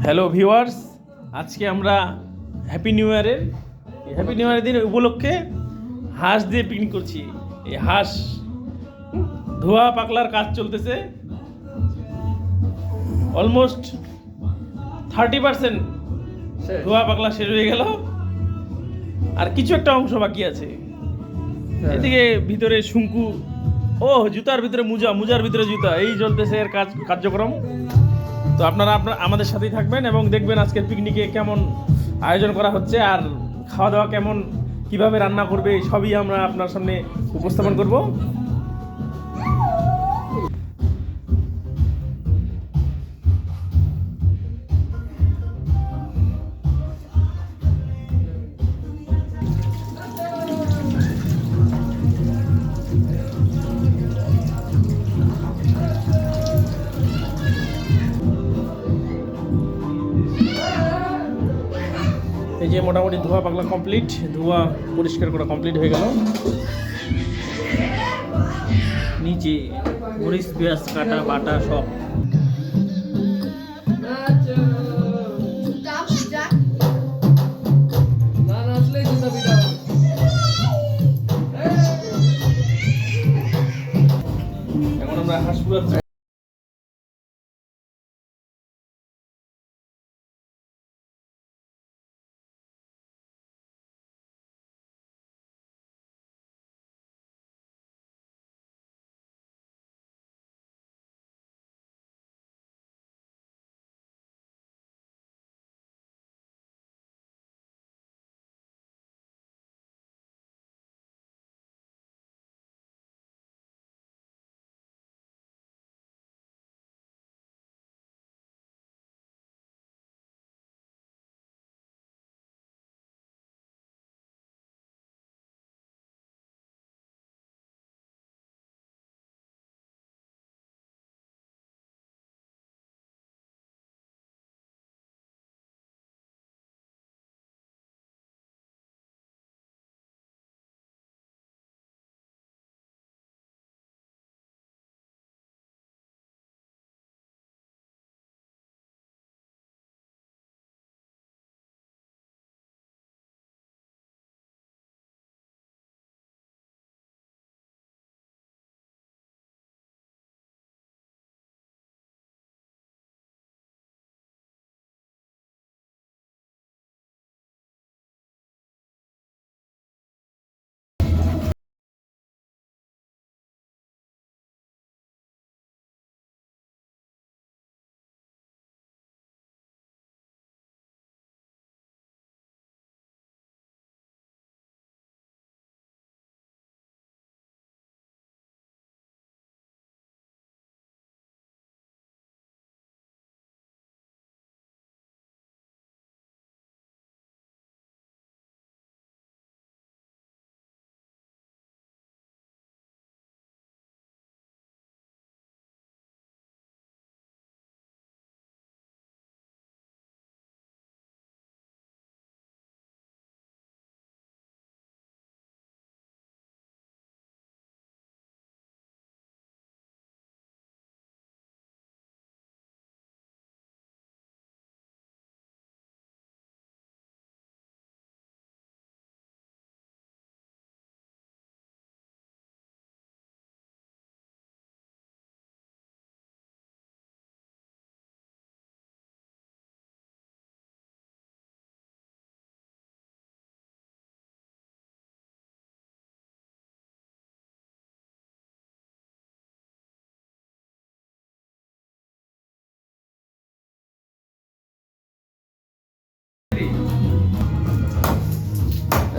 Hello viewers, আজকে আমরা happy new ইয়ারের দিন উপলক্ষে হাঁস দিয়ে পিকনিক করছি। এই হাঁস ধোয়া পাকলার কাজ চলতেছে। অলমোস্ট 30% ধোয়া পাকলা শেষ হয়ে গেল, আর কিছু একটা অংশ বাকি আছে। এদিকে ভিতরে শঙ্কু, জুতার ভিতরে মুজার ভিতরে জুতা, এই চলতেছে এর কার্যক্রম। তো আপনারা আমাদের সাথেই থাকবেন এবং দেখবেন আজকের পিকনিকে কেমন আয়োজন করা হচ্ছে, আর খাওয়া দাওয়া কেমন, কিভাবে রান্না করবে, সবই আমরা আপনার সামনে উপস্থাপন করব। এই যে মোটামুটি ধোয়া পাকলা কমপ্লিট, ধোয়া পরিষ্কার করা কমপ্লিট হয়ে গেল। নিচে মরিচ পেঁয়াজ কাটা বাটা সব। এখন আমরা হাঁসপুর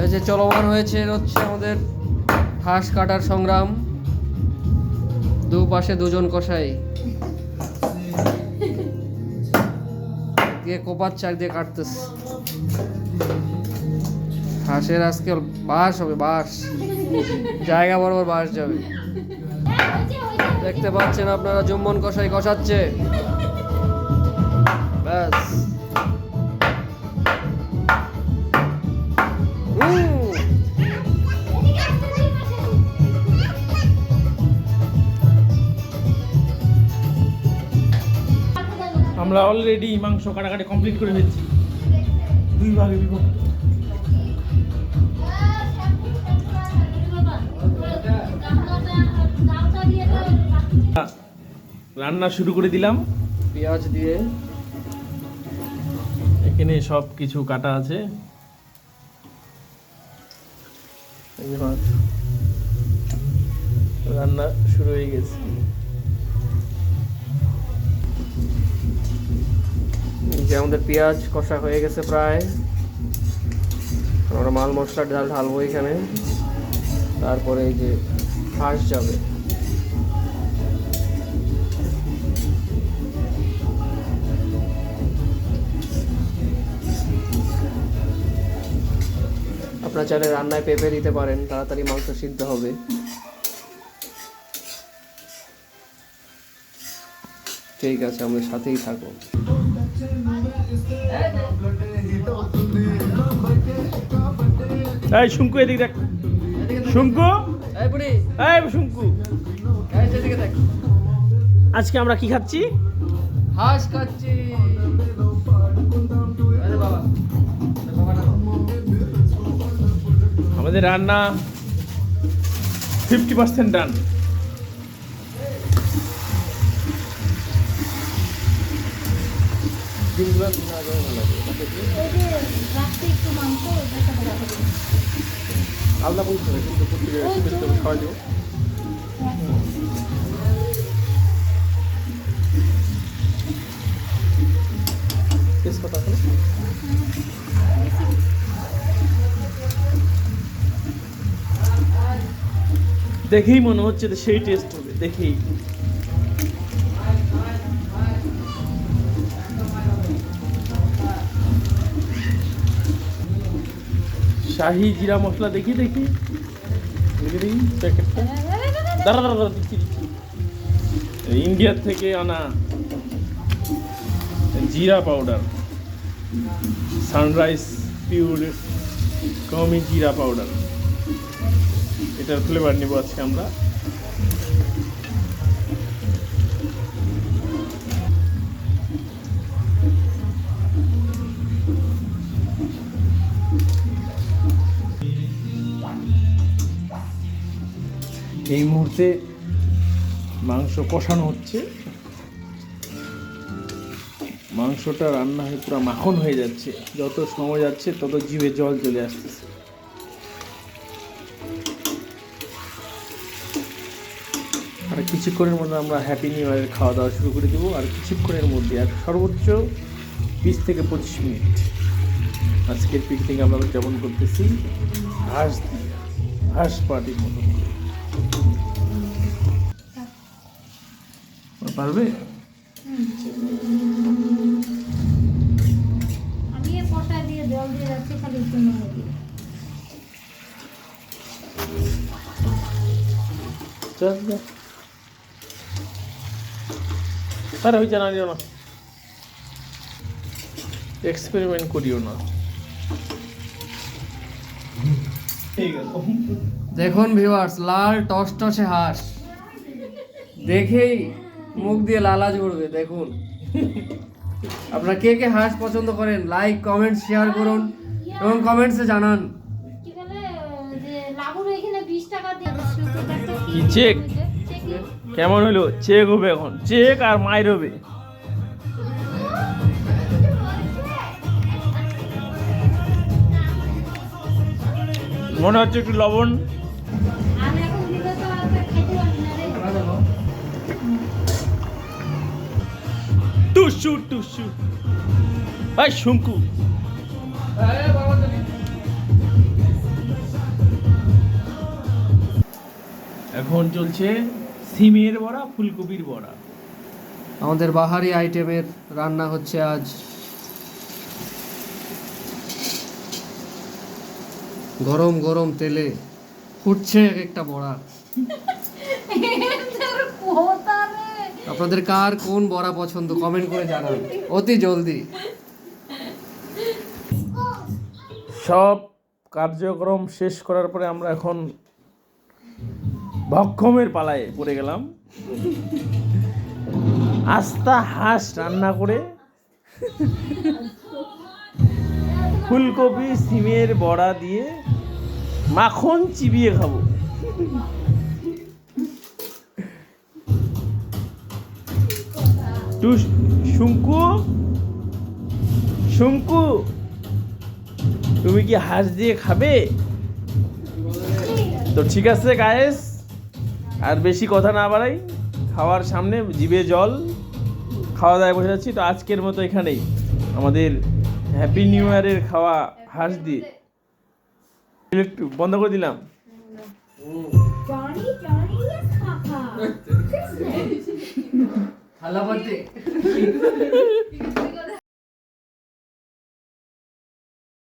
এই যে চলমান হয়েছে হচ্ছে আমাদের হাঁস কাটার সংগ্রাম। দুপাশে দুজন কসাই দিয়ে কোপাচ্ছে, দিয়ে কাটতেছে। হাঁসের আজকে বাঁশ হবে, বাঁশ জায়গা বরাবর বাঁশ যাবে। দেখতে পাচ্ছেন আপনারা, জুম্মন কসাই কষাচ্ছে। ব্যাস, আমরা অলরেডি মাংস কাটাকাটি কমপ্লিট করে ফেলছি, 2 ভাগে বিভক্ত। রান্না শুরু করে দিলাম। পেঁয়াজ দিয়ে এখানে সব কিছু কাটা আছে। এই যে মাছ, রান্না শুরু হয়ে গেছে। এই যে আমাদের পেঁয়াজ কষা হয়ে গেছে প্রায়। আমরা মাল মশলা ডাল ঢালবো এখানে, তারপরে এই যে হাঁস যাবে। আপনার চাইলে রান্নায় পেঁপে দিতে পারেন, তাড়াতাড়ি মাংস সিদ্ধ হবে। ঠিক আছে, আমাদের সাথেই থাকো। এই শুঙ্কু, এদিকে দেখ। শুঙ্কু, এই বুড়ি, এই শুঙ্কু, এই এদিকে দেখ। আজকে আমরা কি খাচ্ছি? হাঁস খাচ্ছি। আরে বাবা, আমাদের রান্না 50% ডান। ডিমগুলো না আগে ভালো লাগে। আলাদা বলতে হবে, কিন্তু প্রত্যেকে খাওয়া দেবো। তেজপাতা আছে? দেখেই মনে হচ্ছে যে সেই টেস্ট হবে, দেখেই। শাহি জিরা মশলা দেখি দেখি প্যাকেটটা। দাঁড়া দাঁড়া দাঁড়া, দিচ্ছি দিচ্ছি। ইন্ডিয়ার থেকে আনা জিরা পাউডার, সানরাইজ পিওর কমি জিরা পাউডার। এটার ফ্লেভার নেব আজকে আমরা। এই মুহূর্তে মাংস কষানো হচ্ছে। মাংসটা রান্না হয়ে পুরো মাখন হয়ে যাচ্ছে। যত সময় যাচ্ছে তত জিভে জল চলে আসতেছে। আর কিছুক্ষণের মধ্যে আমরা হ্যাপি নিউ ইয়ারের খাওয়া দাওয়া শুরু করে দেবো। আর কিছুক্ষণের মধ্যে, আর সর্বোচ্চ 20 থেকে 25 মিনিট আজকের পিকনিক আমরা উদযাপন করতেছি হাঁস দিয়ে, হাঁস পার্টির মতো। পারবে? আমি এ পটা দিয়ে জল দিয়ে রাখছি, খালি শুনো হবে। চল যা। আরে ওই জানা না, এক্সপেরিমেন্ট করিও না। ঠিক আছে। দেখুন ভিউয়ার্স, লাল টসটসে হাঁস দেখেই মুখ দিয়ে লালাজ উঠবে। দেখুন, আপনারা কে কে হাঁস পছন্দ করেন, লাইক কমেন্ট শেয়ার করুন এবং কমেন্টসে জানান। কি বলে যে লাবুর এখানে 20 টাকা দিয়ে কি চেক? কেমন হলো? চেক হবে এখন, চেক আর মাইর হবে। মনে হচ্ছে একটু লবণ। আমি এখন দিলে তো আর খেতে পারি না রে। টুসু টুসু, ভাই শুঙ্কু। এখন চলছে সিমের বড়া, ফুলকপির বড়া। আমাদের বাহারি আইটেমের রান্না হচ্ছে আজ। গরম গরম তেলে ফুটছে এক একটা বড়া। কোথা রে? আপনাদের কার কোন বড়া পছন্দ কমেন্ট করে জানান অতি জলদি। সব কার্যক্রম শেষ করার পরে আমরা এখন ভক্ষমের পালায় পড়ে গেলাম। আস্তা হাঁস রান্না করে ফুলকপি সিমের বড়া দিয়ে মাখন চিবিয়ে খাবো। শুঙ্কু শুঙ্কু তুমি কি হাঁস দিয়ে খাবে? তো ঠিক আছে গায়েস, আর বেশি কথা না বাড়াই, খাওয়ার সামনে জিভে জল, খাওয়া দাওয়ায় বসে যাচ্ছি। তো আজকের মতো এখানেই আমাদের হ্যাপি নিউ ইয়ারের খাওয়া হাঁস দিয়ে একটু বন্ধ করে দিলাম। Johnny, Johnny, yes, Papa. থালা পাতে